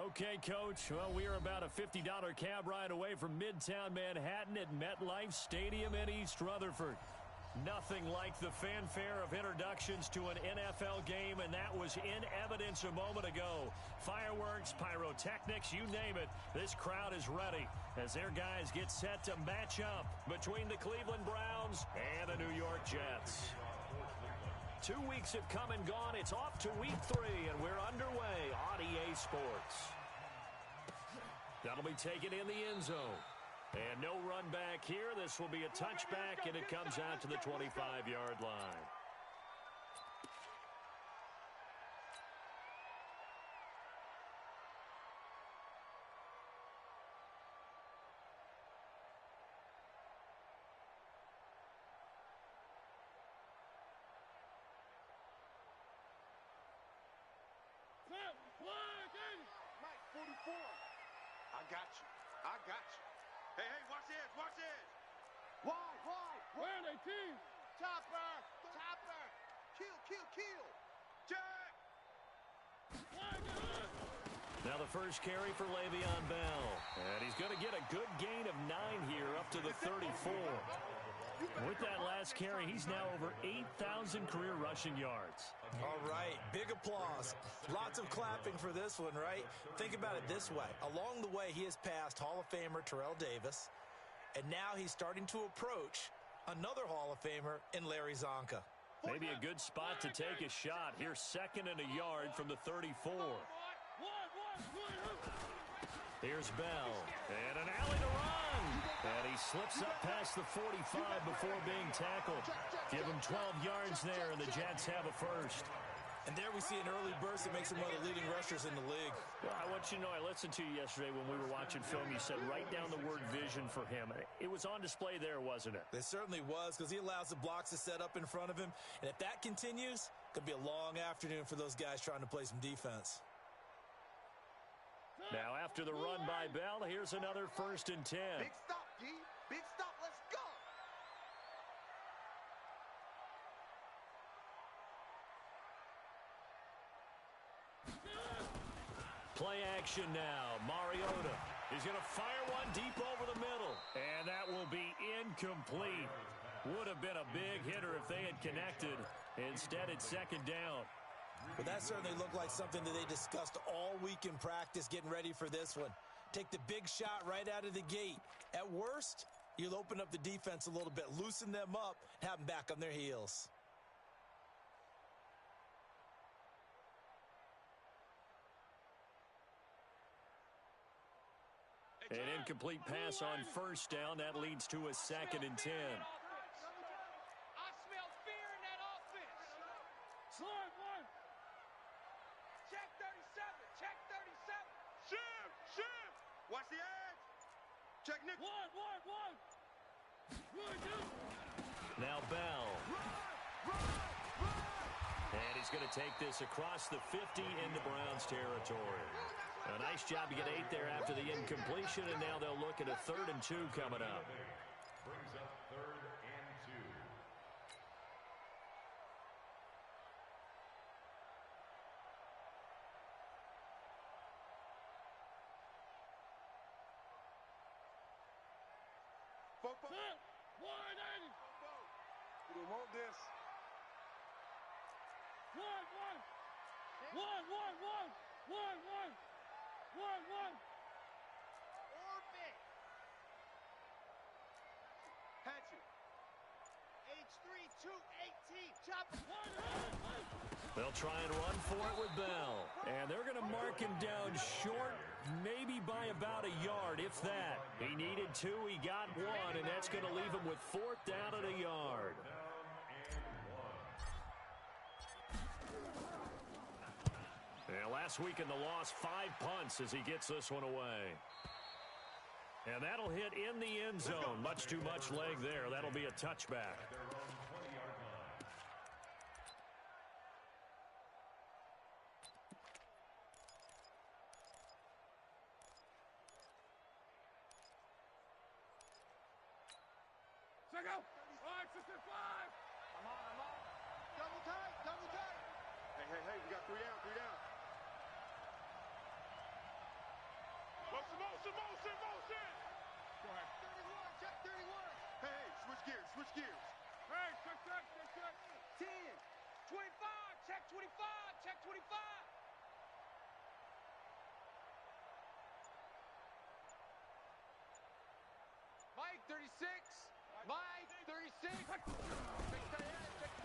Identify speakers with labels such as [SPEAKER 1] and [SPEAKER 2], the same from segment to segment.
[SPEAKER 1] Okay, Coach. Well, we are about a $50 cab ride away from Midtown Manhattan at MetLife Stadium in East Rutherford. Nothing like the fanfare of introductions to an NFL game, and that was in evidence a moment ago. Fireworks, pyrotechnics, you name it. This crowd is ready as their guys get set to match up between the Cleveland Browns and the New York Jets. 2 weeks have come and gone. It's off to week 3, and we're underway on EA Sports. That'll be taken in the end zone. And no run back here. This will be a touchback, and it comes out to the 25-yard line.
[SPEAKER 2] Mike, 44. I got you. I got you. Hey, watch this, watch this. Why?
[SPEAKER 3] Where are they, team?
[SPEAKER 2] Chopper. Kill. Jack.
[SPEAKER 1] Now the first carry for Le'Veon Bell. And he's going to get a good gain of 9 here up to the 34. With that last carry, he's now over 8,000 career rushing yards.
[SPEAKER 4] All right, big applause. Lots of clapping for this one, right? Think about it this way. Along the way, he has passed Hall of Famer Terrell Davis, and now he's starting to approach another Hall of Famer in Larry Zonka.
[SPEAKER 1] Maybe a good spot to take a shot. Here's 2nd and a yard from the 34. Here's Bell, and an alley to run. And he slips up past the 45 before being tackled. Give him 12 yards there, and the Jets have a first.
[SPEAKER 4] And there we see an early burst that makes him one of the leading rushers in the league.
[SPEAKER 1] Well, I want you to know, I listened to you yesterday when we were watching film. You said write down the word vision for him. It was on display there, wasn't it?
[SPEAKER 4] It certainly was, because he allows the blocks to set up in front of him. And if that continues, it could be a long afternoon for those guys trying to play some defense.
[SPEAKER 1] Now, after the run by Bell, here's another 1st and 10.
[SPEAKER 2] Big stop, D. Big stop. Let's go.
[SPEAKER 1] Play action now. Mariota is going to fire one deep over the middle. And that will be incomplete. Would have been a big hitter if they had connected. Instead, it's 2nd down.
[SPEAKER 4] But that certainly looked like something that they discussed all week in practice getting ready for this one. Take the big shot right out of the gate. At worst, you'll open up the defense a little bit, loosen them up, and have them back on their heels.
[SPEAKER 1] An incomplete pass on 1st down. That leads to a 2nd and 10.
[SPEAKER 3] I smell fear in that offense. Slide one. Check 37.
[SPEAKER 2] Shift. Watch the edge. Check Nick.
[SPEAKER 3] One.
[SPEAKER 1] Now Bell. And he's going to take this across the 50 into Browns territory. A nice job to get 8 there after the incompletion, and now they'll look at a 3rd and 2 coming up.
[SPEAKER 5] Brings up 3rd and 2.
[SPEAKER 3] Set. 180.
[SPEAKER 2] We don't want this.
[SPEAKER 3] One. Orbit.
[SPEAKER 2] Hatchet.
[SPEAKER 3] H3-218. Chop.
[SPEAKER 1] They'll try and run for it with Bell. And they're going to mark him down short, maybe by about a yard, if that. He needed 2, he got 1, and that's going to leave him with 4th down and a yard. And last week in the loss, 5 punts as he gets this one away. And that'll hit in the end zone. Much too much leg there. That'll be a touchback.
[SPEAKER 3] Check out. 565.
[SPEAKER 2] I'm on. Double tight. Hey, we got 3 down. switch gears.
[SPEAKER 3] Hey, check.
[SPEAKER 6] 10, 25, check 25, check 25. Mike, 36. Mike, 36.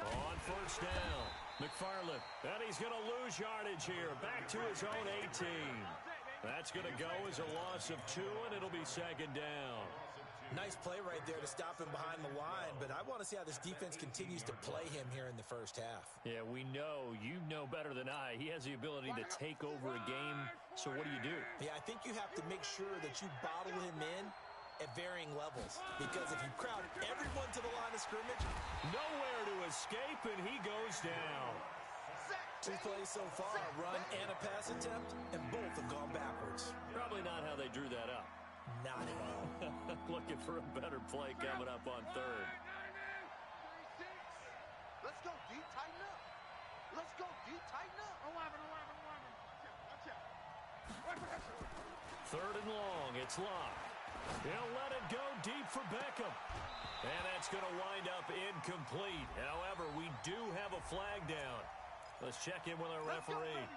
[SPEAKER 1] On first down, McFarland. And he's going to lose yardage here. Back to his own 18. That's going to go as a loss of 2, and it'll be second down.
[SPEAKER 4] Nice play right there to stop him behind the line, but I want to see how this defense continues to play him here in the first half.
[SPEAKER 1] Yeah, we know. You know better than I. He has the ability to take over a game, so what do?
[SPEAKER 4] Yeah, I think you have to make sure that you bottle him in at varying levels, because if you crowd everyone to the line of scrimmage,
[SPEAKER 1] nowhere to escape, and he goes down.
[SPEAKER 4] 2 plays so far, a run and a pass attempt, and both have gone backwards.
[SPEAKER 1] Probably not how they drew that up.
[SPEAKER 4] Not how.
[SPEAKER 1] Looking for a better play coming up on third.
[SPEAKER 6] 36. Let's go, D. Tighten up. Let's go, D. Tighten up.
[SPEAKER 3] 11.
[SPEAKER 1] Third and long. It's Locke. He'll let it go deep for Beckham. And that's going to wind up incomplete. However, we do have a flag down. Let's check in with our referee.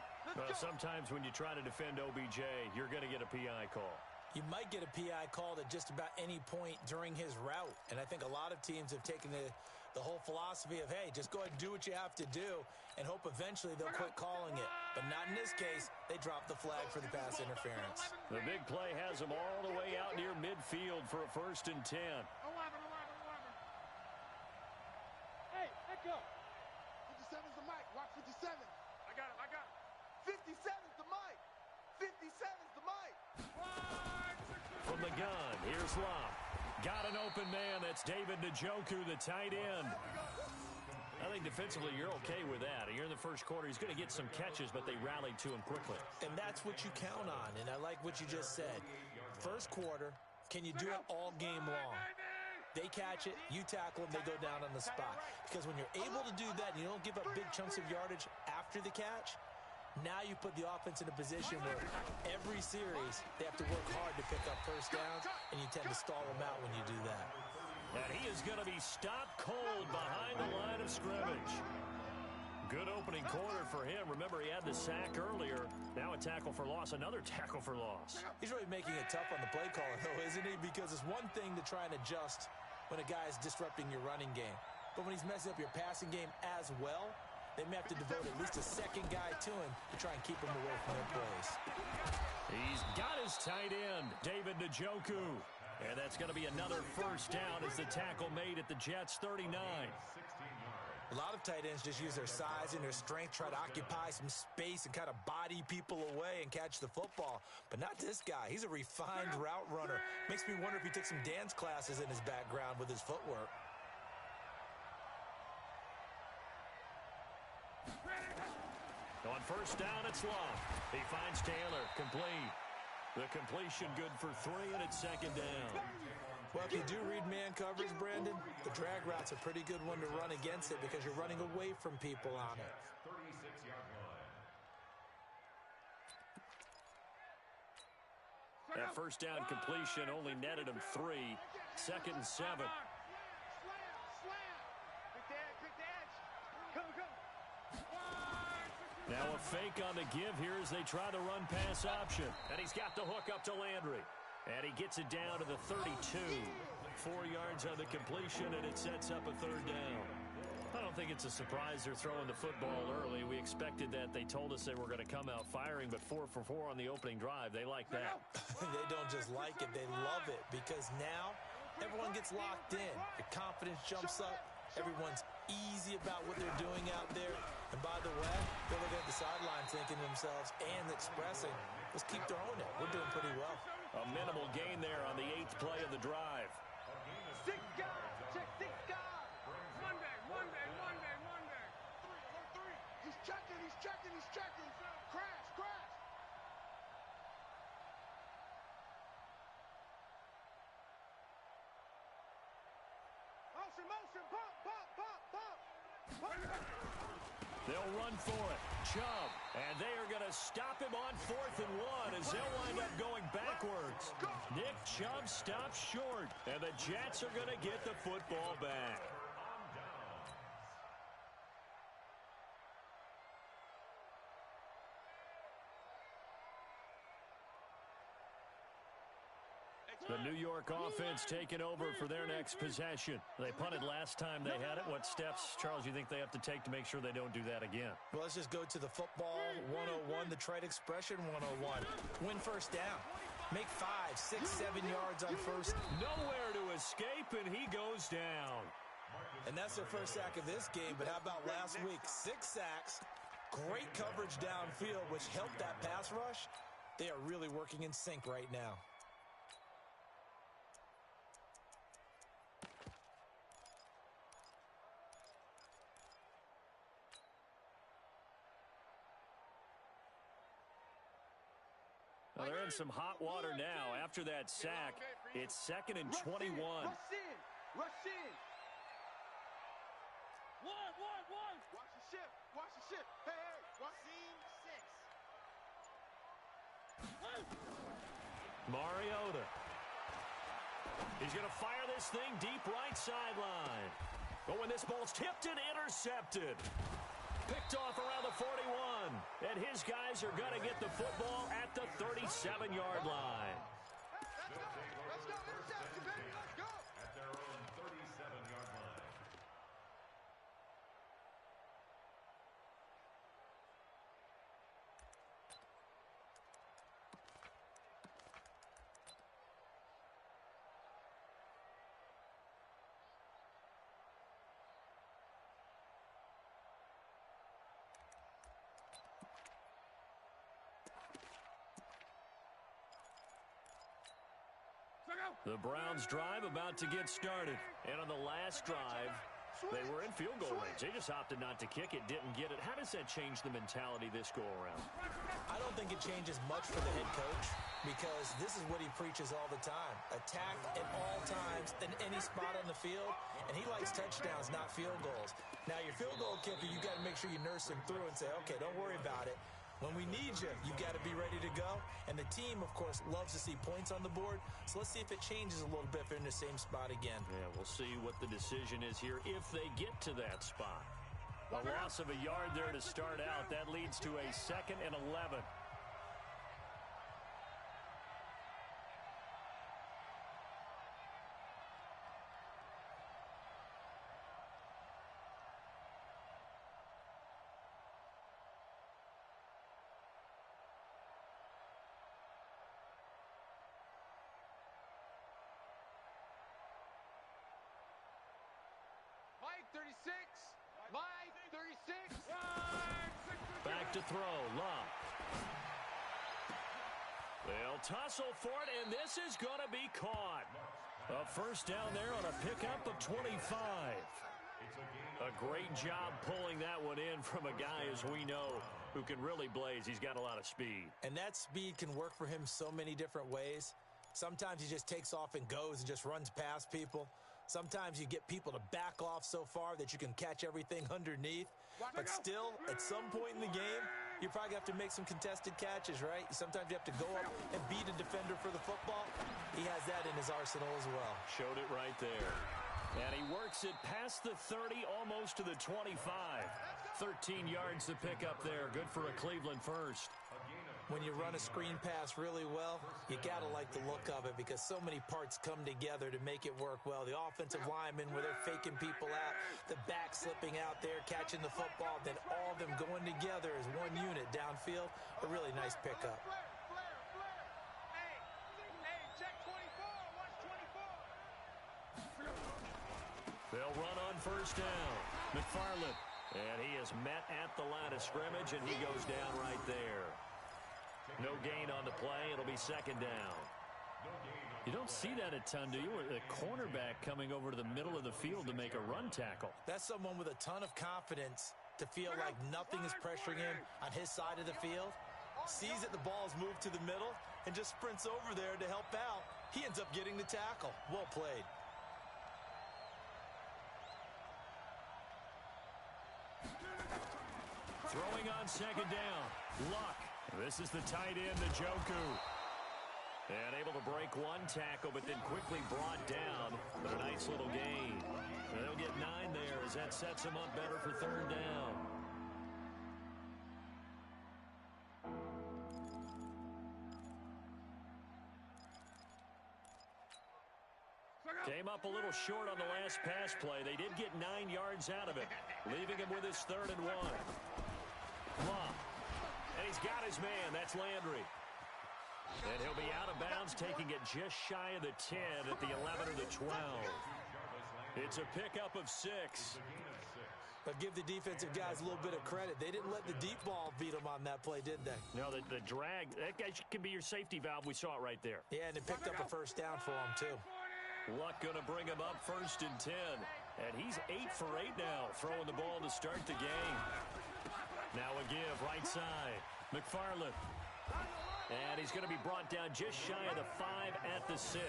[SPEAKER 1] Sometimes when you try to defend OBJ, you're going to get a PI call.
[SPEAKER 4] You might get a PI called at just about any point during his route. And I think a lot of teams have taken the whole philosophy of, hey, just go ahead and do what you have to do and hope eventually they'll quit calling it. But not in this case. They dropped the flag for the pass interference.
[SPEAKER 1] The big play has them all the way out near midfield for a 1st and 10.
[SPEAKER 3] 11. Hey, let go.
[SPEAKER 6] 57's the mic. Watch 57.
[SPEAKER 3] I got him.
[SPEAKER 6] 57's the mic. 57's the mic.
[SPEAKER 1] From the gun, here's Locke. Got an open man. That's David Njoku, the tight end. I think defensively you're okay with that. Here in the first quarter, he's going to get some catches, but they rallied to him quickly.
[SPEAKER 4] And that's what you count on, and I like what you just said. First quarter, can you do it all game long? They catch it, you tackle them, they go down on the spot. Because when you're able to do that and you don't give up big chunks of yardage after the catch, now you put the offense in a position where every series they have to work hard to pick up first downs, and you tend to stall them out when you do that.
[SPEAKER 1] And he is going to be stopped cold behind the line of scrimmage. Good opening quarter for him. Remember, he had the sack earlier. Now a tackle for loss, another tackle for loss.
[SPEAKER 4] He's really making it tough on the play caller, though, isn't he? Because it's one thing to try and adjust when a guy is disrupting your running game. But when he's messing up your passing game as well, they may have to devote at least a second guy to him to try and keep him away from their plays.
[SPEAKER 1] He's got his tight end, David Njoku. And that's going to be another first down as the tackle made at the Jets' 39.
[SPEAKER 4] A lot of tight ends just use their size and their strength, try to occupy some space and kind of body people away and catch the football. But not this guy. He's a refined route runner. Makes me wonder if he took some dance classes in his background with his footwork.
[SPEAKER 1] On first down, it's Locke. He finds Taylor, complete. The completion good for 3, and it's second down.
[SPEAKER 4] Well, if you do read man coverage, Brandon, the drag route's a pretty good one to run against it because you're running away from people on it.
[SPEAKER 5] 36-yard line.
[SPEAKER 1] That first down completion only netted him 3. 2nd and 7.
[SPEAKER 6] Slam. Quick dash. Go.
[SPEAKER 1] Now a fake on the give here as they try the run pass option. And he's got the hook up to Landry. And he gets it down to the 32. 4 yards on the completion, and it sets up a 3rd down. I don't think it's a surprise they're throwing the football early. We expected that. They told us they were going to come out firing, but 4 for 4 on the opening drive. They like that.
[SPEAKER 4] They don't just like it, they love it, because now everyone gets locked in. The confidence jumps up. Everyone's easy about what they're doing out there. And by the way, they're looking at the sidelines thinking to themselves and expressing, let's keep throwing it. We're doing pretty well.
[SPEAKER 1] A minimal gain there on the 8th play of the drive.
[SPEAKER 6] 6 guys. Check 6 guys.
[SPEAKER 3] Monday.
[SPEAKER 6] 3. He's checking. Crash. Motion. Pump.
[SPEAKER 1] They'll run for it. Chubb. And they are going to stop him on 4th and 1 as they'll wind up going backwards. Nick Chubb stops short. And the Jets are going to get the football back. The New York offense taking over for their next possession. They punted last time they had it. What steps, Charles, you think they have to take to make sure they don't do that again?
[SPEAKER 4] Well, let's just go to the football 101, the trade expression 101. Win first down. Make 5, 6, 7 yards on first.
[SPEAKER 1] Nowhere to escape, and he goes down.
[SPEAKER 4] And that's their first sack of this game, but how about last week? 6 sacks, great coverage downfield, which helped that pass rush. They are really working in sync right now.
[SPEAKER 1] Well, they're in some hot water now. After that sack, it's 2nd and 21.
[SPEAKER 6] Rush in. Rush in.
[SPEAKER 3] One.
[SPEAKER 6] Watch the shift. Watch the shift. Hey. Watch. Seam 6.
[SPEAKER 1] Mariota. He's going to fire this thing deep right sideline. Oh, and this ball's tipped and intercepted. Picked off around the 41. And his guys are going to get the football at the 37-yard line.
[SPEAKER 6] Let's go. Interception, baby. Let's go.
[SPEAKER 5] At their own 37-yard line.
[SPEAKER 1] The Browns drive about to get started. And on the last drive, they were in field goal range. They just opted not to kick it, didn't get it. How does that change the mentality this go around?
[SPEAKER 4] I don't think it changes much for the head coach because this is what he preaches all the time. Attack at all times in any spot on the field, and he likes touchdowns, not field goals. Now, your field goal kicker, you got to make sure you nurse him through and say, okay, don't worry about it. When we need you, you got to be ready to go. And the team, of course, loves to see points on the board. So let's see if it changes a little bit if they're in the same spot again.
[SPEAKER 1] Yeah, we'll see what the decision is here if they get to that spot. A loss of a yard there to start out. That leads to a 2nd and 11.
[SPEAKER 6] Mike 36. Mike 36.
[SPEAKER 1] Back to throw. Love. They'll tussle for it, and this is going to be caught. A first down there on a pickup of 25. A great job pulling that one in from a guy, as we know, who can really blaze. He's got a lot of speed.
[SPEAKER 4] And that speed can work for him so many different ways. Sometimes he just takes off and goes and just runs past people. Sometimes you get people to back off so far that you can catch everything underneath. But still, at some point in the game, you probably have to make some contested catches, right? Sometimes you have to go up and beat a defender for the football. He has that in his arsenal as well.
[SPEAKER 1] Showed it right there. And he works it past the 30, almost to the 25. 13 yards to pick up there. Good for a Cleveland first.
[SPEAKER 4] When you run a screen pass really well, you got to like the look of it because so many parts come together to make it work well. The offensive linemen where they're faking people out, the back slipping out there, catching the football, then all of them going together as one unit downfield. A really nice pickup.
[SPEAKER 3] Hey, check 24. Watch 24.
[SPEAKER 1] They'll run on first down. McFarland. And he is met at the line of scrimmage, and he goes down right there. No gain on the play. It'll be 2nd down. You don't see that a ton, do you? A cornerback coming over to the middle of the field to make a run tackle.
[SPEAKER 4] That's someone with a ton of confidence to feel like nothing is pressuring him on his side of the field. Sees that the ball is moved to the middle and just sprints over there to help out. He ends up getting the tackle. Well played.
[SPEAKER 1] Throwing on second down. Luck. This is the tight end, Njoku. And able to break one tackle, but then quickly brought down. But a nice little gain. And they'll get 9 there as that sets them up better for third down. Came up a little short on the last pass play. They did get 9 yards out of it, leaving him with his 3rd and 1. Long. And he's got his man. That's Landry. And he'll be out of bounds, taking it just shy of the 10 at the 11 or the 12. It's a pickup of 6.
[SPEAKER 4] But give the defensive guys a little bit of credit. They didn't let the deep ball beat them on that play, did they?
[SPEAKER 1] No, the drag, that guy can be your safety valve. We saw it right there.
[SPEAKER 4] Yeah, and it picked up a first down for him, too.
[SPEAKER 1] Luck going to bring him up 1st and 10. And he's 8 for 8 now, throwing the ball to start the game. Now a give, right side. McFarland. And he's going to be brought down just shy of the 5 at the 6.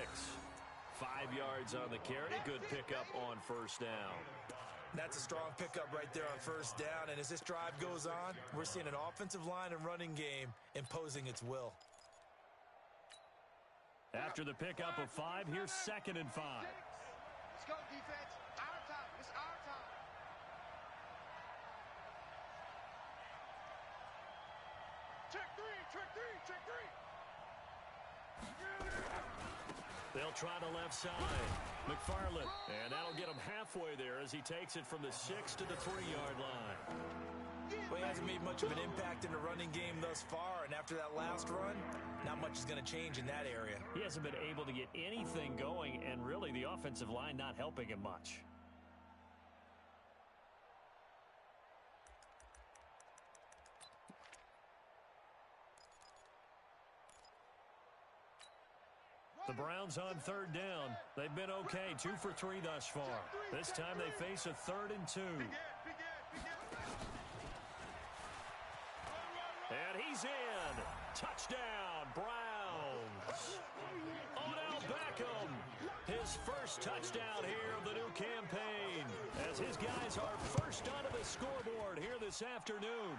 [SPEAKER 1] 5 yards on the carry. Good pickup on first down.
[SPEAKER 4] That's a strong pickup right there on first down. And as this drive goes on, we're seeing an offensive line and running game imposing its will.
[SPEAKER 1] After the pickup of 5, here's 2nd and 5.
[SPEAKER 6] Let's go, defense. Our time. It's our time.
[SPEAKER 3] Check 3, check 3, check 3.
[SPEAKER 1] They'll try the left side. McFarland. And that'll get him halfway there as he takes it from the 6 to the 3-yard line.
[SPEAKER 4] Well, he hasn't made much of an impact in the running game thus far, and after that last run, not much is going to change in that area.
[SPEAKER 1] He hasn't been able to get anything going, and really the offensive line not helping him much. The Browns on 3rd down. They've been okay, 2 for 3 thus far. This time they face a 3rd and 2. And he's in. Touchdown, Browns. Odell Beckham. His first touchdown here of the new campaign. As his guys are first onto the scoreboard here this afternoon.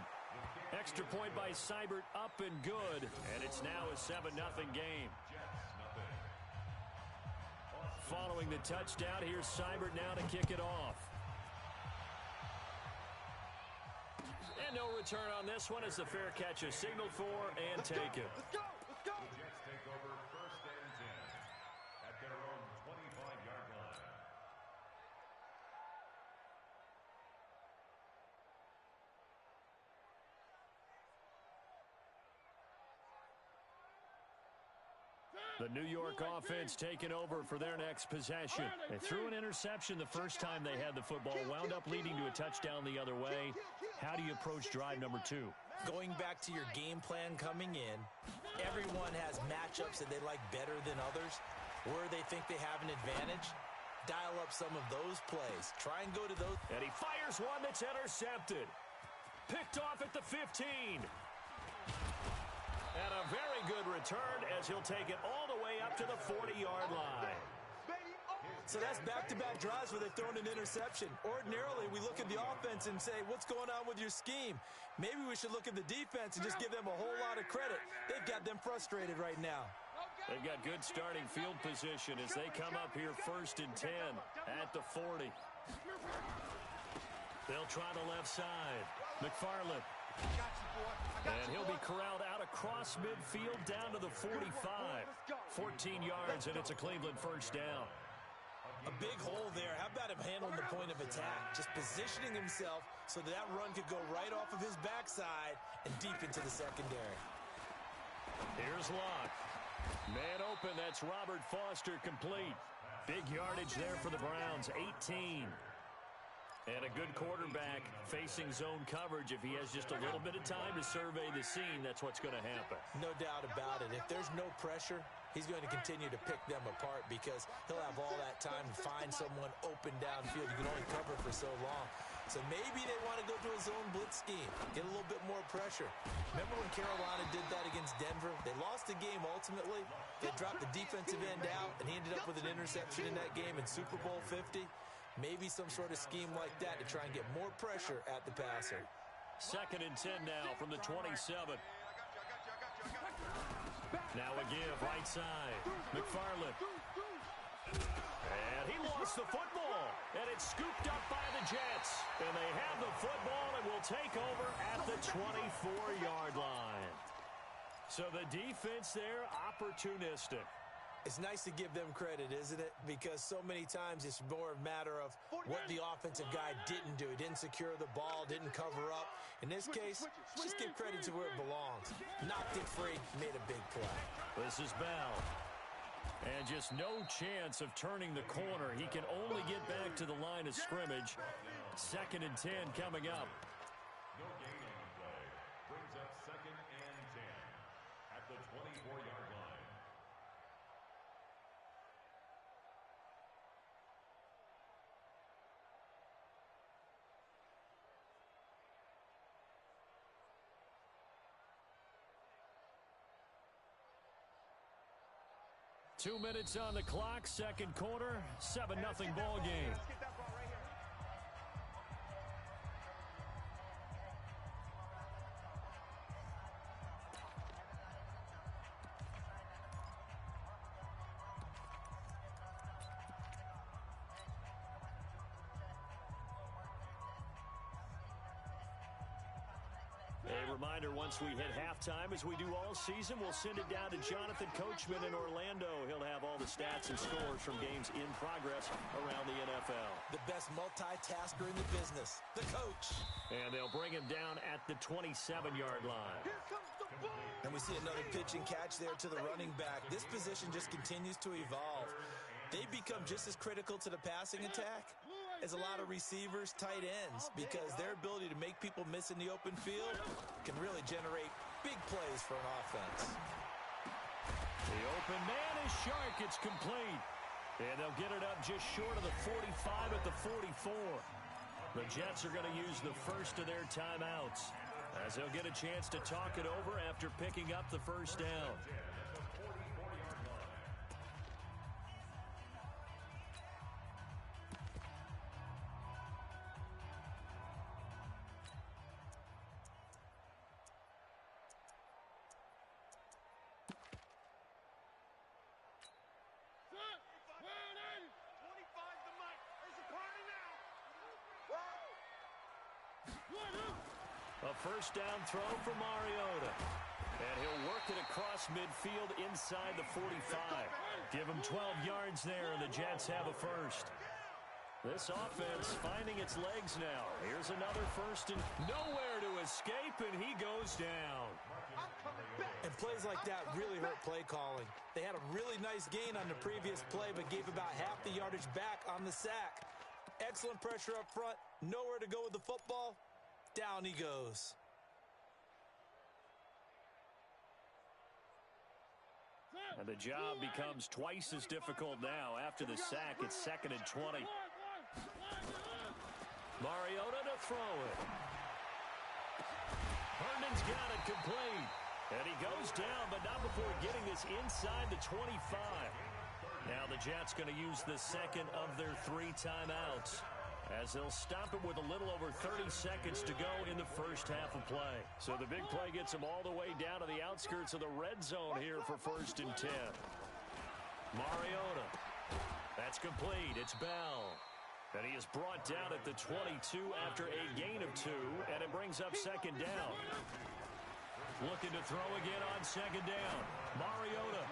[SPEAKER 1] Extra point by Seibert up and good. And it's now a 7-0 game. Following the touchdown, here's Seibert now to kick it off. And no return on this one as the fair catch is signaled for and taken.
[SPEAKER 6] Let's go. Let's go.
[SPEAKER 5] The Jets take over 1st and 10 at their own 25-yard line.
[SPEAKER 1] The New York offense taking over for their next possession. They threw an interception the first time they had the football, wound up leading to a touchdown the other way. How do you approach drive number 2?
[SPEAKER 4] Going back to your game plan coming in, everyone has matchups that they like better than others. Where they think they have an advantage, dial up some of those plays. Try and go to those.
[SPEAKER 1] And he fires one that's intercepted. Picked off at the 15. And a very good return as he'll take it all the way up to the 40-yard line.
[SPEAKER 4] So that's back-to-back drives where they've thrown an interception. Ordinarily, we look at the offense and say, what's going on with your scheme? Maybe we should look at the defense and just give them a whole lot of credit. They've got them frustrated right now.
[SPEAKER 1] They've got good starting field position as they come up here 1st and 10 at the 40. They'll try the left side. McFarland. And he'll be corralled out across midfield down to the 45. 14 yards, and it's a Cleveland first down.
[SPEAKER 4] A big hole there. How about him handling the point of attack? Just positioning himself so that run could go right off of his backside and deep into the secondary.
[SPEAKER 1] Here's Locke. Man open, that's Robert Foster complete. Big yardage there for the Browns, 18. And a good quarterback facing zone coverage. If he has just a little bit of time to survey the scene, that's what's going to happen.
[SPEAKER 4] No doubt about it. If there's no pressure, he's going to continue to pick them apart because he'll have all that time to find someone open downfield. You can only cover for so long. So maybe they want to go to a zone blitz scheme, get a little bit more pressure. Remember when Carolina did that against Denver? They lost the game ultimately. They dropped the defensive end out, and he ended up with an interception in that game in Super Bowl 50. Maybe some sort of scheme like that to try and get more pressure at the passer.
[SPEAKER 1] 2nd and 10 now from the 27. Now a give, right side. McFarland. And he lost the football. And it's scooped up by the Jets. And they have the football and will take over at the 24-yard line. So the defense there, opportunistic.
[SPEAKER 4] It's nice to give them credit, isn't it? Because so many times it's more a matter of what the offensive guy didn't do. He didn't secure the ball, didn't cover up. In this case, just give credit to where it belongs. Knocked it free, made a big play.
[SPEAKER 1] This is Bell. And just no chance of turning the corner. He can only get back to the line of scrimmage. 2nd and 10 coming up.
[SPEAKER 5] No gain on the play. Brings up 2nd and 10 at the 24-yard line.
[SPEAKER 1] Two minutes on the clock, second quarter, 7-0 ball game. A reminder, once we hit halftime, as we do all season, we'll send it down to Jonathan Coachman in Orlando. He'll have all the stats and scores from games in progress around the NFL.
[SPEAKER 4] The best multitasker in the business, the coach.
[SPEAKER 1] And they'll bring him down at the 27-yard line.
[SPEAKER 4] And we see another pitch and catch there to the running back. This position just continues to evolve. They become just as critical to the passing attack as a lot of receivers, tight ends, because their ability to make people miss in the open field can really generate big plays for an offense.
[SPEAKER 1] The open man is Shark. It's complete. And they'll get it up just short of the 45 at the 44. The Jets are going to use the first of their timeouts, as they'll get a chance to talk it over after picking up the first down. A first down throw for Mariota. And he'll work it across midfield inside the 45. Give him 12 yards there, and the Jets have a first. This offense finding its legs now. Here's another first and nowhere to escape, and he goes down.
[SPEAKER 4] And plays like that really hurt play calling. They had a really nice gain on the previous play, but gave about half the yardage back on the sack. Excellent pressure up front. Nowhere to go with the football. Down he goes.
[SPEAKER 1] And the job becomes twice as difficult now. After the sack, it's 2nd and 20. Mariota to throw it. Herndon's got it complete. And he goes down, but not before getting this inside the 25. Now the Jets going to use the second of their 3 timeouts, as they'll stop it with a little over 30 seconds to go in the first half of play. So the big play gets them all the way down to the outskirts of the red zone here for 1st and 10. Mariota. That's complete. It's Bell. And he is brought down at the 22 after a gain of 2, and it brings up 2nd down. Looking to throw again on 2nd down. Mariota.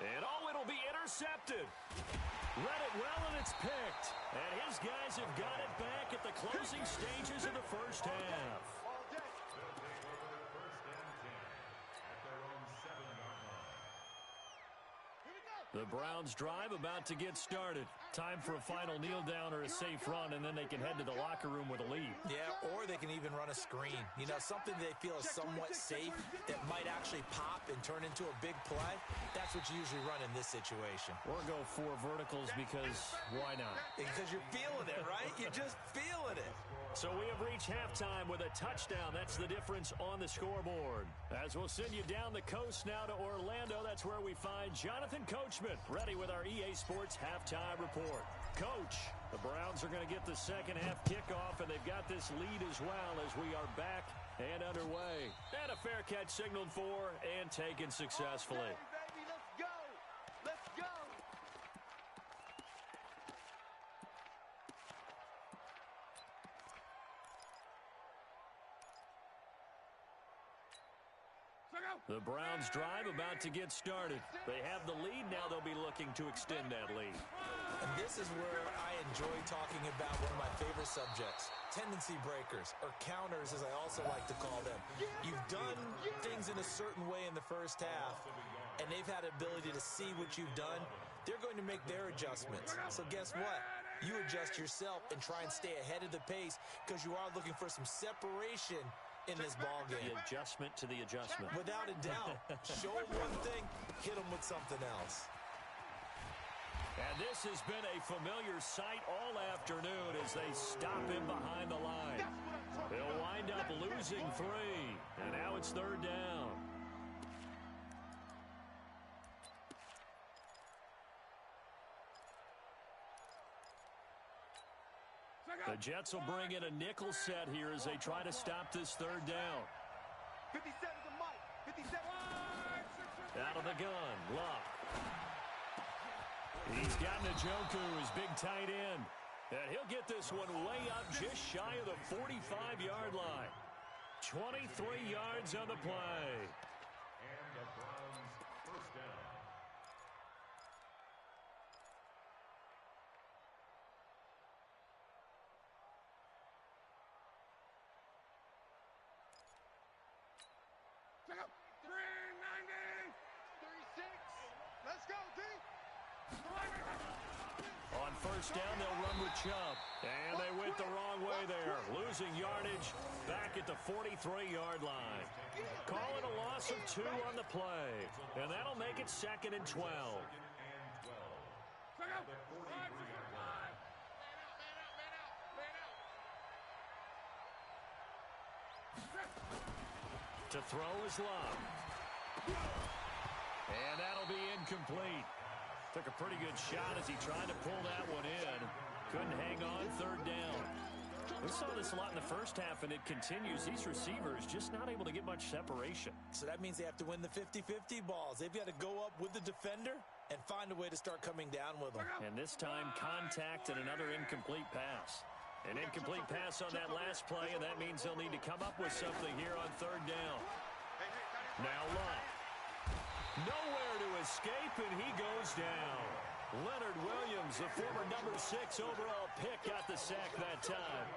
[SPEAKER 1] And it'll be intercepted. Read it well, and it's picked. And his guys have got it back at the closing stages of the first half. The Browns drive about to get started. Time for a final kneel down or a safe run, and then they can head to the locker room with a lead.
[SPEAKER 4] Yeah, or they can even run a screen. You know, something they feel is somewhat safe that might actually pop and turn into a big play. That's what you usually run in this situation.
[SPEAKER 1] Or go 4 verticals, because why not?
[SPEAKER 4] Because you're feeling it, right? You're just feeling it.
[SPEAKER 1] So we have reached halftime with a touchdown. That's the difference on the scoreboard. As we'll send you down the coast now to Orlando, that's where we find Jonathan Coachman, ready with our EA Sports Halftime Report. Coach, the Browns are going to get the second half kickoff, and they've got this lead as well as we are back and underway. And a fair catch signaled for and taken successfully.
[SPEAKER 6] Okay, baby, let's go. Let's go.
[SPEAKER 1] The Browns drive about to get started. They have the lead. Now they'll be looking to extend that lead.
[SPEAKER 4] And this is where I enjoy talking about one of my favorite subjects, tendency breakers, or counters as I also like to call them. You've done things in a certain way in the first half, and they've had the ability to see what you've done. They're going to make their adjustments. So guess what? You adjust yourself and try and stay ahead of the pace because you are looking for some separation in this ball game.
[SPEAKER 1] The adjustment to the adjustment.
[SPEAKER 4] Without a doubt. Show them one thing, hit them with something else.
[SPEAKER 1] And this has been a familiar sight all afternoon as they stop him behind the line. They'll wind up losing 3, and now it's third down. The Jets will bring in a nickel set here as they try to stop this third down.
[SPEAKER 6] 57 to Mike. 57.
[SPEAKER 1] Out of the gun, Luck. He's got Njoku, his big tight end. And he'll get this one way up just shy of the 45-yard line. 23 yards on the play.
[SPEAKER 5] And the Browns first down.
[SPEAKER 3] Check out. 390.
[SPEAKER 6] 36. Let's go, D.
[SPEAKER 1] On first down, they'll run with Chubb. And they went the wrong way there. Losing yardage back at the 43-yard line. Call it a loss of 2 on the play. And that'll make it 2nd and 12.
[SPEAKER 3] Check out.
[SPEAKER 1] To throw is Love. And that'll be incomplete. Took a pretty good shot as he tried to pull that one in. Couldn't hang on, third down. We saw this a lot in the first half, and it continues. These receivers just not able to get much separation.
[SPEAKER 4] So that means they have to win the 50-50 balls. They've got to go up with the defender and find a way to start coming down with them.
[SPEAKER 1] And this time, contact and another incomplete pass. An incomplete pass on that last play, and that means they'll need to come up with something here on third down. Now Love. Nowhere to escape, and he goes down. Leonard Williams, the former number 6 overall pick, got the sack that time.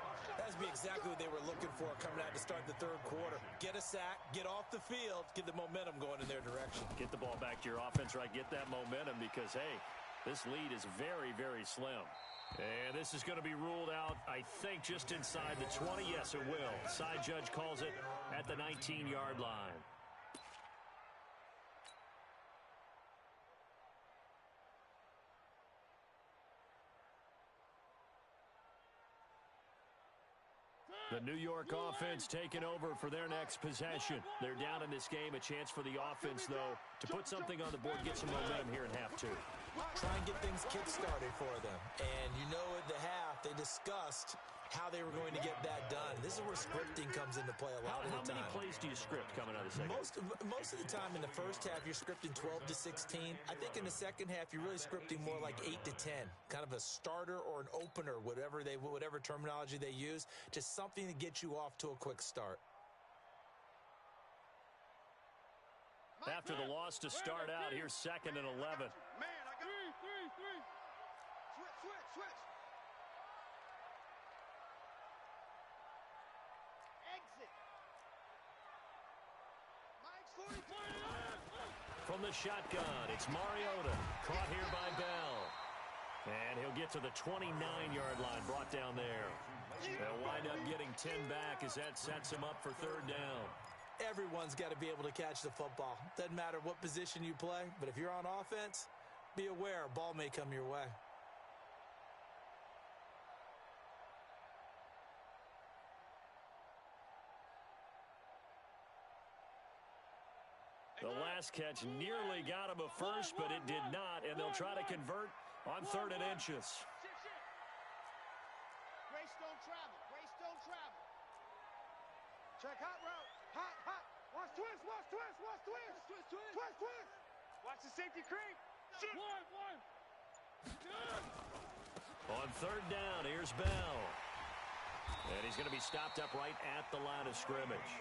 [SPEAKER 4] That's exactly what they were looking for coming out to start the third quarter. Get a sack, get off the field, get the momentum going in their direction.
[SPEAKER 1] Get the ball back to your offense, right? Get that momentum because, hey, this lead is very, very slim. And this is going to be ruled out, I think, just inside the 20. Yes, it will. Side judge calls it at the 19-yard line. The New York offense taking over for their next possession. They're down in this game. A chance for the offense, though, to put something on the board, get some momentum here in half 2.
[SPEAKER 4] Try and get things kick-started for them. And you know at the half, they discussed how they were going to get that done. This is where scripting comes into play a lot of the time.
[SPEAKER 1] How many plays do you script coming out of the second?
[SPEAKER 4] Most of the time in the first half, you're scripting 12 to 16. I think in the second half, you're really scripting more like 8 to 10. Kind of a starter or an opener, whatever terminology they use. Just something to get you off to a quick start.
[SPEAKER 1] After the loss to start out, here's 2nd and 11.
[SPEAKER 2] Man, I got
[SPEAKER 3] 3.
[SPEAKER 6] Switch. Exit. Mike's 40.
[SPEAKER 1] From the shotgun, it's Mariota. Caught here by Bell. And he'll get to the 29-yard line, brought down there. They'll wind up getting 10 back as that sets him up for third down.
[SPEAKER 4] Everyone's got to be able to catch the football. Doesn't matter what position you play, but if you're on offense, be aware a ball may come your way.
[SPEAKER 1] The last catch nearly got him a first, but it did not, and they'll try to convert on 3rd and inches.
[SPEAKER 6] hot route. Hot, hot. Watch twist, watch twist, watch twist. Twist, twist, twist, twist.
[SPEAKER 3] Watch the safety creep. One.
[SPEAKER 1] On third down, here's Bell. And he's going to be stopped up right at the line of scrimmage.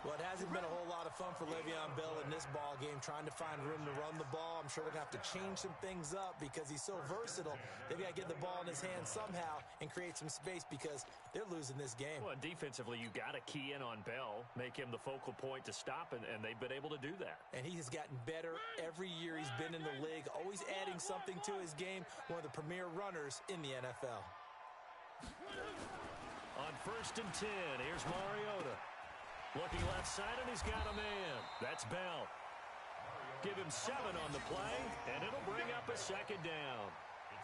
[SPEAKER 4] Well, it hasn't been a whole lot of fun for Le'Veon Bell in this ball game, trying to find room to run the ball. I'm sure they're going to have to change some things up because he's so versatile. They've got to get the ball in his hands somehow and create some space because they're losing this game.
[SPEAKER 1] Well, defensively, you got to key in on Bell, make him the focal point to stop, and they've been able to do that.
[SPEAKER 4] And he has gotten better every year he's been in the league, always adding something to his game, one of the premier runners in the NFL.
[SPEAKER 1] On first and 10, here's Mariota. Looking left side, and he's got a man. That's Bell. Give him 7 on the play, and it'll bring up a second down.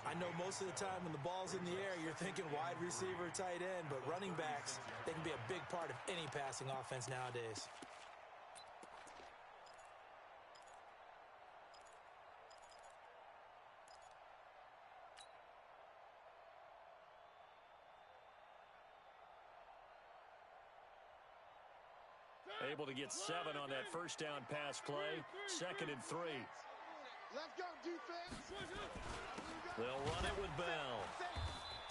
[SPEAKER 4] I know most of the time when the ball's in the air, you're thinking wide receiver, tight end, but running backs, they can be a big part of any passing offense nowadays.
[SPEAKER 1] Able to get 7 on that first down pass play. 2nd and 3.
[SPEAKER 6] Let's go, defense.
[SPEAKER 1] They'll run it with Bell.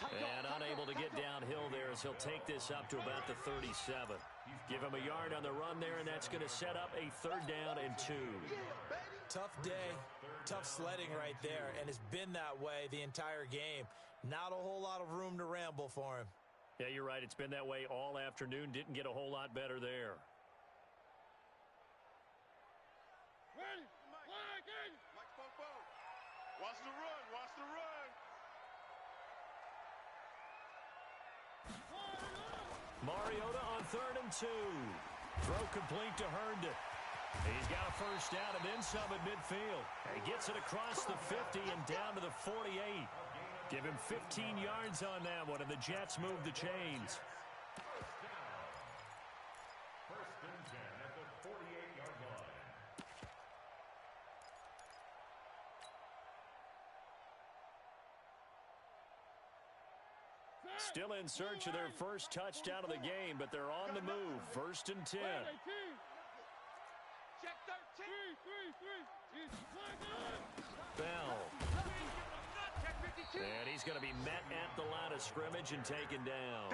[SPEAKER 1] And unable to get downhill there as he'll take this up to about the 37. Give him a yard on the run there, and that's going to set up a 3rd down and 2.
[SPEAKER 4] Tough day, tough sledding right there, and it's been that way the entire game. Not a whole lot of room to ramble for him.
[SPEAKER 1] Yeah, you're right. It's been that way all afternoon. Didn't get a whole lot better there.
[SPEAKER 3] Ready.
[SPEAKER 2] Mike Popo. Watch the run. Watch the run.
[SPEAKER 1] Mariota on 3rd and 2. Throw complete to Herndon. He's got a first down and then some at midfield. He gets it across the 50 and down to the 48. Give him 15 yards on that one, and the Jets move the chains.
[SPEAKER 5] First and 10 at the 48-yard line.
[SPEAKER 1] Still in search of their first touchdown of the game, but they're on the move. First and 10.
[SPEAKER 6] Check 13.
[SPEAKER 1] Bell. And he's going to be met at the line of scrimmage and taken down.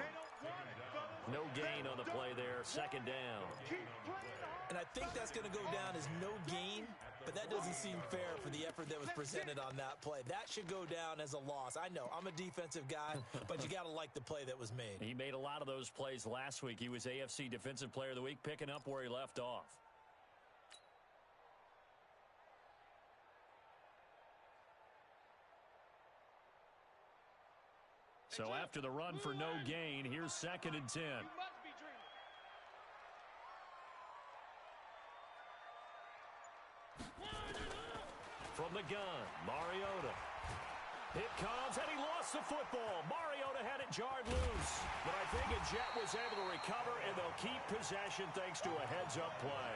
[SPEAKER 1] No gain on the play there. 2nd down.
[SPEAKER 4] And I think that's going to go down as no gain, but that doesn't seem fair for the effort that was presented on that play. That should go down as a loss. I know, I'm a defensive guy, but you got to like the play that was made.
[SPEAKER 1] He made a lot of those plays last week. He was AFC Defensive Player of the Week, picking up where he left off. So after the run for no gain, here's 2nd and 10. From the gun, Mariota. It comes, and he lost the football. Mariota had it jarred loose. But I think a Jet was able to recover, and they'll keep possession thanks to a heads-up play.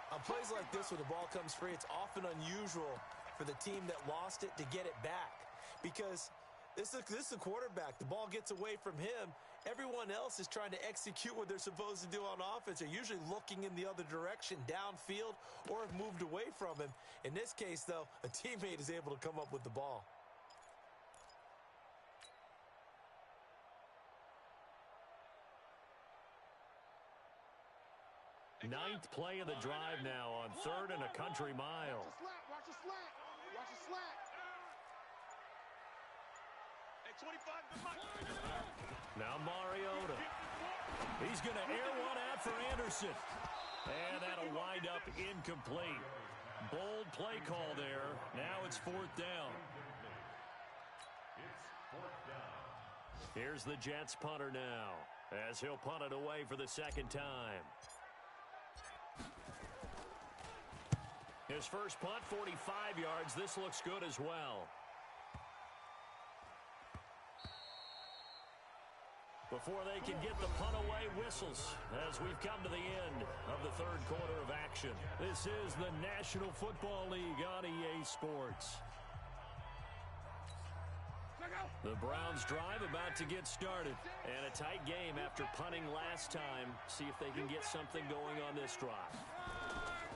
[SPEAKER 4] On plays like this, when the ball comes free, it's often unusual for the team that lost it to get it back. Because this is the quarterback. The ball gets away from him. Everyone else is trying to execute what they're supposed to do on offense. They're usually looking in the other direction, downfield, or have moved away from him. In this case, though, a teammate is able to come up with the ball.
[SPEAKER 1] Ninth play of the drive now on 3rd and a country mile.
[SPEAKER 6] Watch a slack. Watch a slack.
[SPEAKER 2] Hey, 25.
[SPEAKER 1] Now Mariota. He's going to air one out for Anderson. And that'll wind up incomplete. Bold play call there. Now it's 4th down.
[SPEAKER 5] It's 4th down.
[SPEAKER 1] Here's the Jets punter now, as he'll punt it away for the 2nd time. His first punt, 45 yards. This looks good as well. Before they can get the punt away, whistles as we've come to the end of the 3rd quarter of action. This is the National Football League on EA Sports.
[SPEAKER 3] Check out.
[SPEAKER 1] The Browns drive about to get started. And a tight game after punting last time. See if they can get something going on this drive.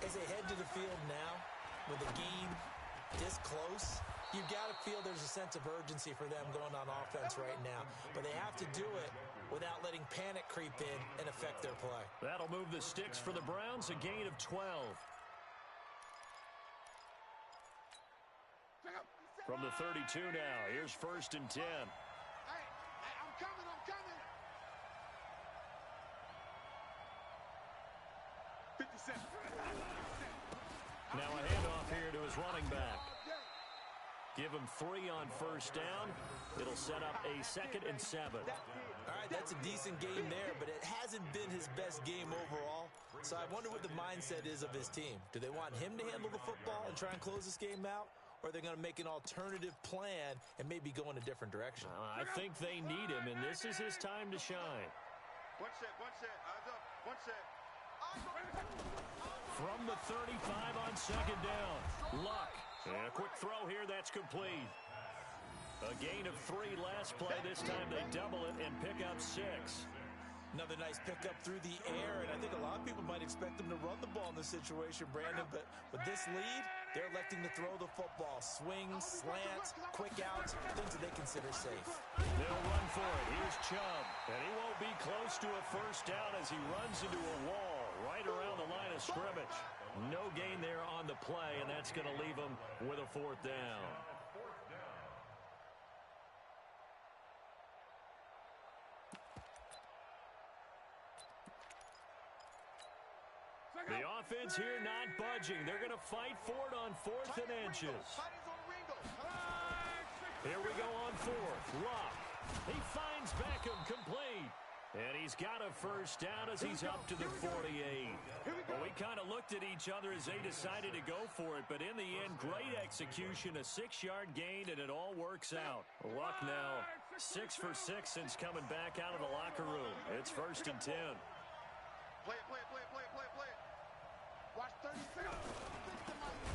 [SPEAKER 4] As they head to the field now, with a game this close, you've got to feel there's a sense of urgency for them going on offense right now. But they have to do it without letting panic creep in and affect their play.
[SPEAKER 1] That'll move the sticks for the Browns, a gain of 12. From the 32 now, here's 1st and 10.
[SPEAKER 3] Hey, I'm coming.
[SPEAKER 1] Now a handoff here to his running back. Give him 3 on 1st down. It'll set up a 2nd and 7.
[SPEAKER 4] All right, that's a decent game there, but it hasn't been his best game overall. So I wonder what the mindset is of his team. Do they want him to handle the football and try and close this game out? Or are they going to make an alternative plan and maybe go in a different direction?
[SPEAKER 1] I think they need him, and this is his time to shine.
[SPEAKER 2] One set. Eyes up. One set.
[SPEAKER 1] From the 35 on 2nd down. Luck. And a quick throw here, that's complete. A gain of 3 last play. This time they double it and pick up 6.
[SPEAKER 4] Another nice pickup through the air, and I think a lot of people might expect them to run the ball in this situation, Brandon, but with this lead, they're electing to throw the football. Swings, slants, quick outs, things that they consider safe.
[SPEAKER 1] They'll run for it. Here's Chubb, and he won't be close to a 1st down as he runs into a wall right around the line of scrimmage. No gain there on the play, and that's going to leave him with a 4th down. The offense here not budging. They're going to fight for it on 4th and inches. Here we go on 4th. Luck. He finds Beckham complete. And he's got a 1st down as he's up to the 48. Well, we kind of looked at each other as they decided to go for it, but in the end, great execution, a 6-yard gain, and it all works out. Luck now 6 for 6 since coming back out of the locker room. It's 1st and 10.
[SPEAKER 2] Play it.
[SPEAKER 3] Watch 30 seconds.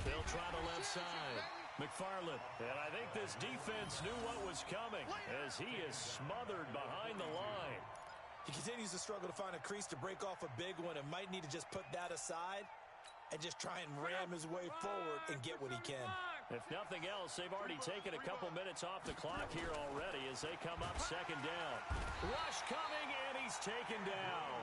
[SPEAKER 1] They'll try the left side. McFarland. And I think this defense knew what was coming as he is smothered behind the line.
[SPEAKER 4] He continues to struggle to find a crease to break off a big one and might need to just put that aside and just try and ram his way forward and get what he can.
[SPEAKER 1] If nothing else, they've already taken a couple minutes off the clock here already as they come up 2nd down. Rush coming, and he's taken down.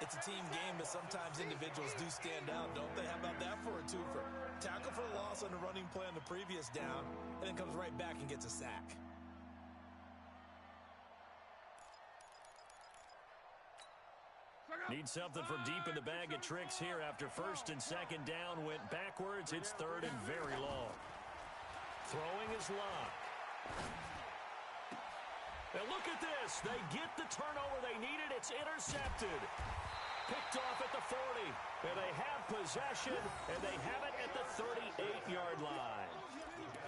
[SPEAKER 4] It's a team game, but sometimes individuals do stand out, don't they? How about that for a twofer? Tackle for a loss on the running play on the previous down, and then comes right back and gets a sack.
[SPEAKER 1] Need something from deep in the bag of tricks here after 1st and 2nd down went backwards. It's 3rd and very long. Throwing is Luck. And look at this. They get the turnover they needed. It's intercepted. Picked off at the 40. And they have possession, and they have it at the 38-yard line.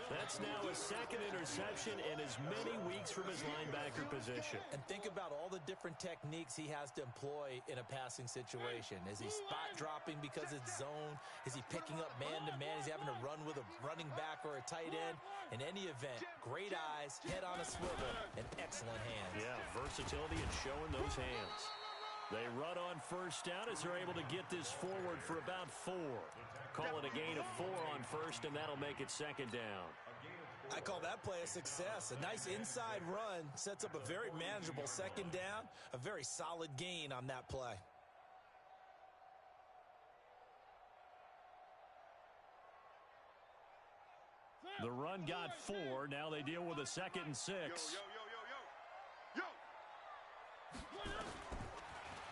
[SPEAKER 1] That's now his 2nd interception in as many weeks from his linebacker position.
[SPEAKER 4] And think about all the different techniques he has to employ in a passing situation. Is he spot dropping because it's zone? Is he picking up man-to-man? Is he having to run with a running back or a tight end? In any event, great eyes, head on a swivel, and excellent hands.
[SPEAKER 1] Yeah, versatility and showing those hands. They run on 1st down as they're able to get this forward for about 4. Call it a gain of 4 on 1st, and that'll make it 2nd down.
[SPEAKER 4] I call that play a success. A nice inside run sets up a very manageable 2nd down. A very solid gain on that play.
[SPEAKER 1] The run got 4. Now they deal with a 2nd and 6.
[SPEAKER 2] Yo.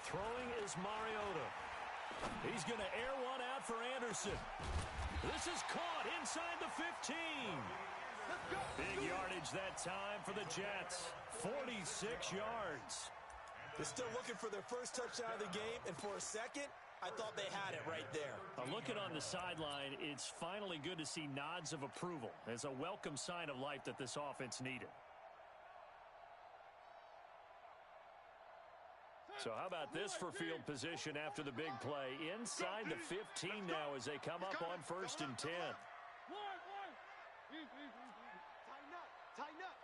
[SPEAKER 1] Throwing is Mariota. He's going to air one out for Anderson. This is caught inside the 15. Big yardage that time for the Jets. 46 yards.
[SPEAKER 4] They're still looking for their first touchdown of the game, and for a second, I thought they had it right there.
[SPEAKER 1] Looking on the sideline, it's finally good to see nods of approval as a welcome sign of life that this offense needed. So how about this for field position after the big play? Inside the 15 now as they come up on 1st and 10.
[SPEAKER 3] One. Easy.
[SPEAKER 6] Tighten up.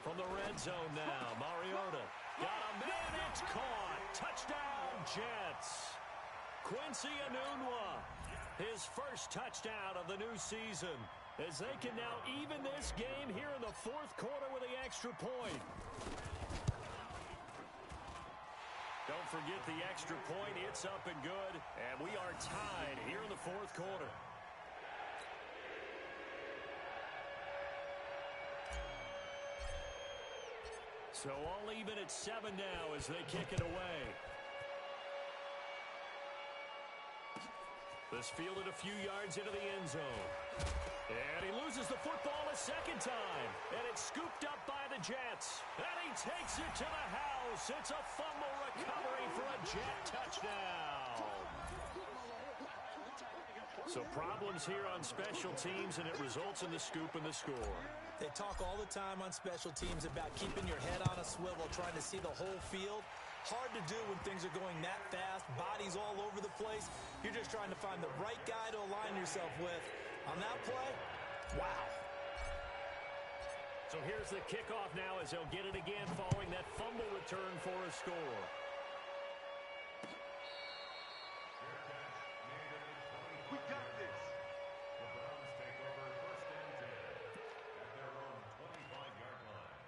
[SPEAKER 1] From the red zone now, Mariota. Got a man, it's caught. Touchdown, Jets. Quincy Enunwa, his first touchdown of the new season, as they can now even this game here in the fourth quarter with the extra point. Don't forget the extra point. It's up and good, and we are tied here in the fourth quarter. So all even at 7 now as they kick it away. This fielded a few yards into the end zone. And he loses the football a second time. And it's scooped up by the Jets. And he takes it to the house. It's a fumble recovery for a Jet touchdown. So problems here on special teams, and it results in the scoop and the score.
[SPEAKER 4] They talk all the time on special teams about keeping your head on a swivel, trying to see the whole field. Hard to do when things are going that fast, bodies all over the place. You're just trying to find the right guy to align yourself with. On that play, wow.
[SPEAKER 1] So here's the kickoff now as they'll get it again following that fumble return for a score.
[SPEAKER 2] We got this.
[SPEAKER 5] The Browns take over 1st and 10 at their own 25-yard line.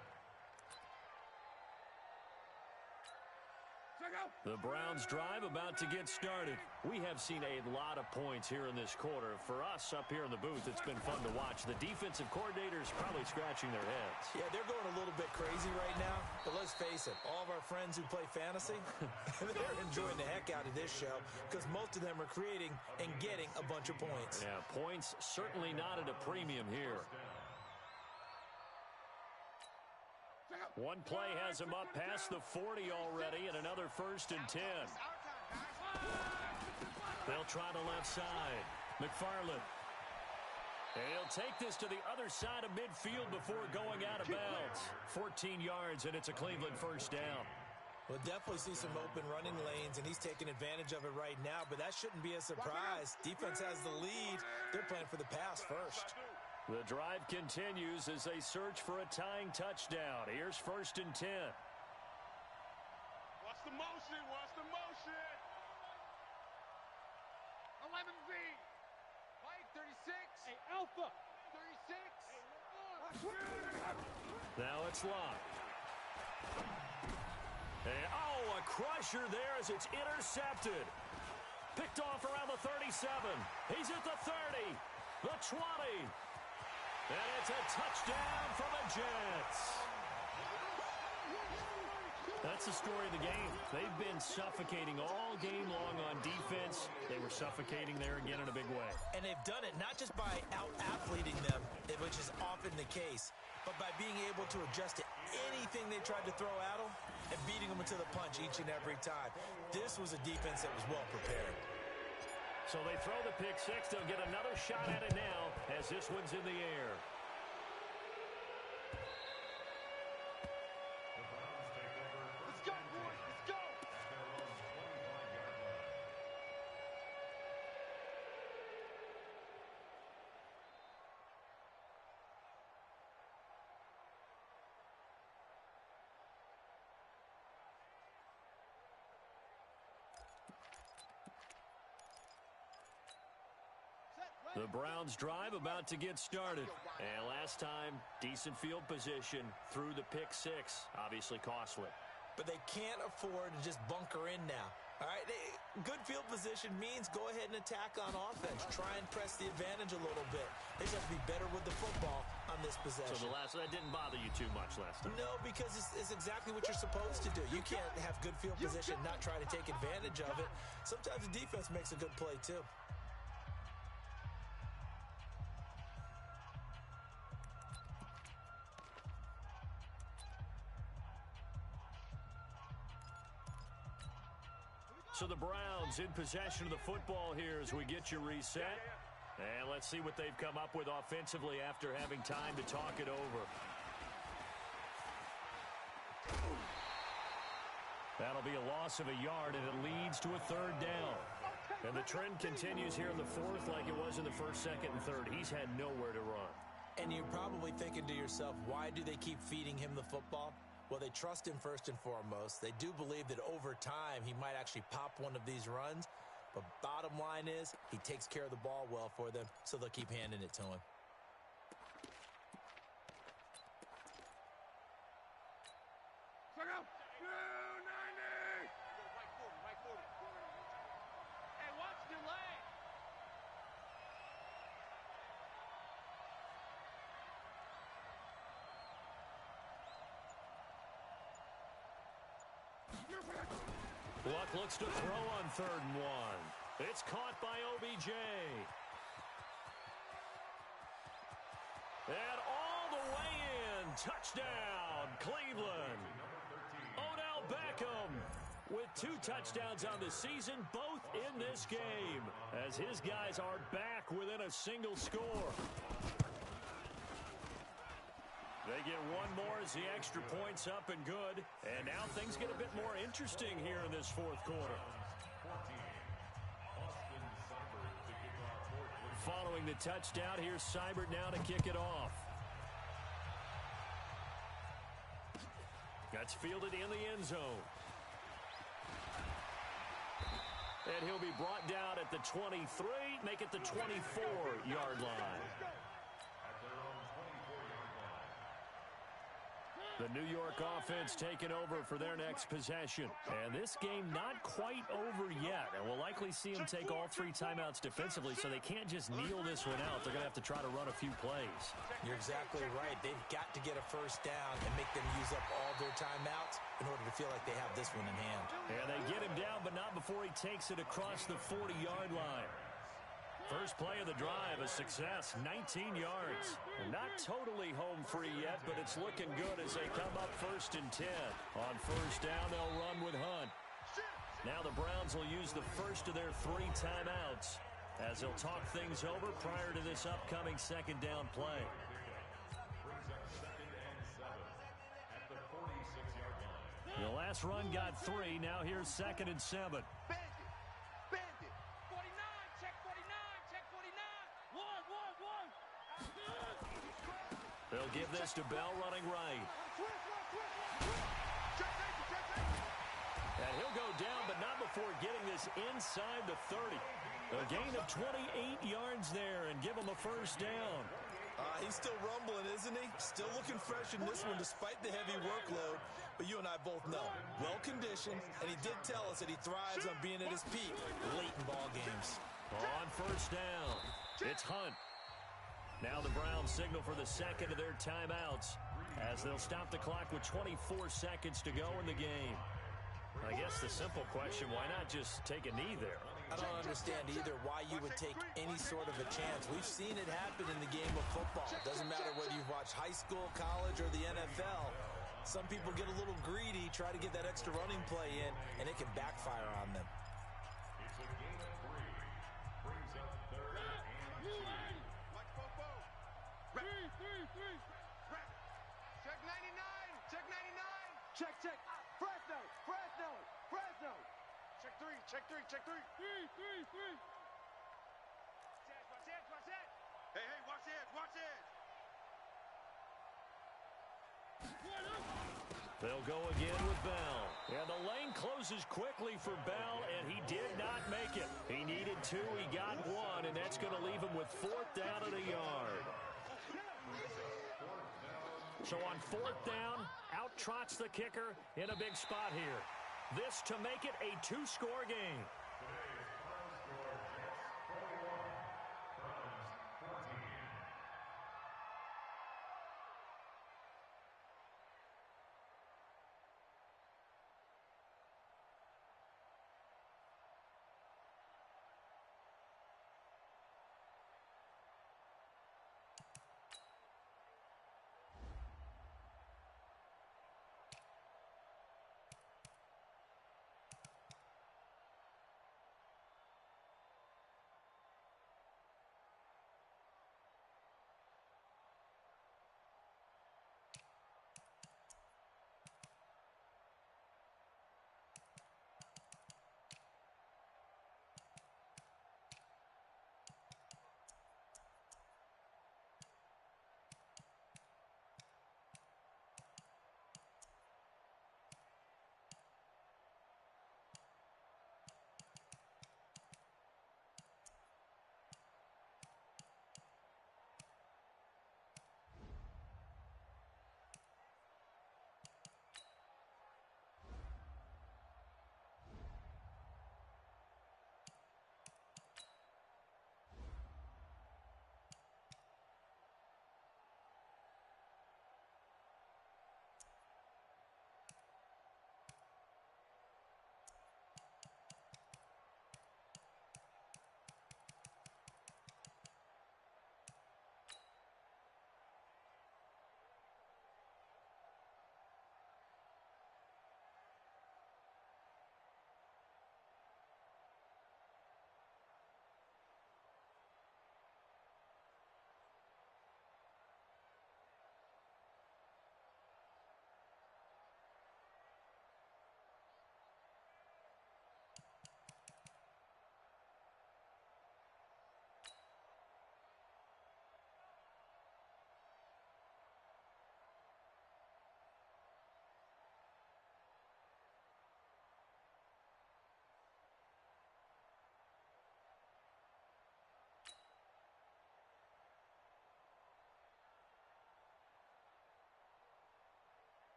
[SPEAKER 1] The Browns drive about to get started. We have seen a lot of points here in this quarter. For us up here in the booth, it's been fun to watch. The defensive coordinators probably scratching their heads.
[SPEAKER 4] Yeah, they're going a little bit crazy right now. But let's face it, all of our friends who play fantasy, they're enjoying the heck out of this show because most of them are creating and getting a bunch of points.
[SPEAKER 1] Yeah, points certainly not at a premium here. One play has him up past the 40 already, and another 1st and 10. They'll try the left side. McFarland. And he'll take this to the other side of midfield before going out of bounds. 14 yards, and it's a Cleveland 1st down.
[SPEAKER 4] We'll definitely see some open running lanes, and he's taking advantage of it right now, but that shouldn't be a surprise. Defense has the lead. They're playing for the pass first.
[SPEAKER 1] The drive continues as they search for a tying touchdown. Here's 1st and 10.
[SPEAKER 3] Watch the motion. Watch the motion. 11V. White 36. Hey, Alpha. 36.
[SPEAKER 1] Now it's locked. And, a crusher there as it's intercepted. Picked off around the 37. He's at the 30. The 20. And it's a touchdown for the Jets. That's the story of the game. They've been suffocating all game long on defense. They were suffocating there again in a big way.
[SPEAKER 4] And they've done it not just by out-athleting them, which is often the case, but by being able to adjust to anything they tried to throw at them and beating them to the punch each and every time. This was a defense that was well prepared.
[SPEAKER 1] So they throw the pick six. They'll get another shot at it now as this one's in the air.
[SPEAKER 2] Let's go, boys. Let's go.
[SPEAKER 1] The Browns drive about to get started. And last time, decent field position through the pick six. Obviously costly.
[SPEAKER 4] But they can't afford to just bunker in now. All right, good field position means go ahead and attack on offense. Try and press the advantage a little bit. They just have to be better with the football on this possession.
[SPEAKER 1] So that didn't bother you too much last time?
[SPEAKER 4] No, because it's exactly what you're supposed to do. You can't have good field position, not try to take advantage of it. Sometimes the defense makes a good play, too.
[SPEAKER 1] So the Browns in possession of the football here as we get you reset. And let's see what they've come up with offensively after having time to talk it over. That'll be a loss of a yard, and it leads to a third down. And the trend continues here in the fourth like it was in the first, second, and third. He's had nowhere to run.
[SPEAKER 4] And you're probably thinking to yourself, why do they keep feeding him the football? Well, they trust him first and foremost. They do believe that over time he might actually pop one of these runs. But bottom line is he takes care of the ball well for them, so they'll keep handing it to him.
[SPEAKER 3] Check out. 290.
[SPEAKER 6] Right 40.
[SPEAKER 3] Hey, watch the leg.
[SPEAKER 1] Luck looks to throw on 3rd and 1. It's caught by OBJ. And all the way in. Touchdown, Cleveland. Odell Beckham with 2 touchdowns on the season, both in this game, as his guys are back within a single score. They get one more as the extra point's up and good. And now things get a bit more interesting here in this fourth quarter. Following the touchdown, here's Seibert now to kick it off. That's fielded in the end zone. And he'll be brought down at the 23, make it the 24-yard line. The New York offense taking over for their next possession. And this game not quite over yet. And we'll likely see them take all 3 timeouts defensively, so they can't just kneel this one out. They're going to have to try to run a few plays.
[SPEAKER 4] You're exactly right. They've got to get a first down and make them use up all their timeouts in order to feel like they have this one in hand.
[SPEAKER 1] And they get him down, but not before he takes it across the 40-yard line. First play of the drive, a success, 19 yards. Not totally home free yet, but it's looking good as they come up 1st and 10. On first down, they'll run with Hunt. Now the Browns will use the first of their 3 timeouts as they'll talk things over prior to this upcoming 2nd down play. The last run got 3. Now here's 2nd and 7. They'll give this to Bell running right. And he'll go down, but not before getting this inside the 30. A gain of 28 yards there and give him a first down.
[SPEAKER 4] He's still rumbling, isn't he? Still looking fresh in this one despite the heavy workload. But you and I both know, well-conditioned, and he did tell us that he thrives on being at his peak late in ball games.
[SPEAKER 1] On first down, it's Hunt. Now the Browns signal for the 2nd of their timeouts as they'll stop the clock with 24 seconds to go in the game. I guess the simple question, why not just take a knee there?
[SPEAKER 4] I don't understand either why you would take any sort of a chance. We've seen it happen in the game of football. It doesn't matter whether you've watched high school, college, or the NFL. Some people get a little greedy, try to get that extra running play in, and it can backfire on them.
[SPEAKER 5] It's a gain of 3. Brings up 3rd and 2.
[SPEAKER 3] Check 99. Check 99.
[SPEAKER 6] Check. Fresno.
[SPEAKER 3] Check 3. Check 3. 3.
[SPEAKER 2] Hey, watch this.
[SPEAKER 1] They'll go again with Bell. And the lane closes quickly for Bell, and he did not make it. He needed 2, he got 1, and that's going to leave him with 4th down and a yard. So on 4th down, out trots the kicker in a big spot here. This to make it a 2-score game.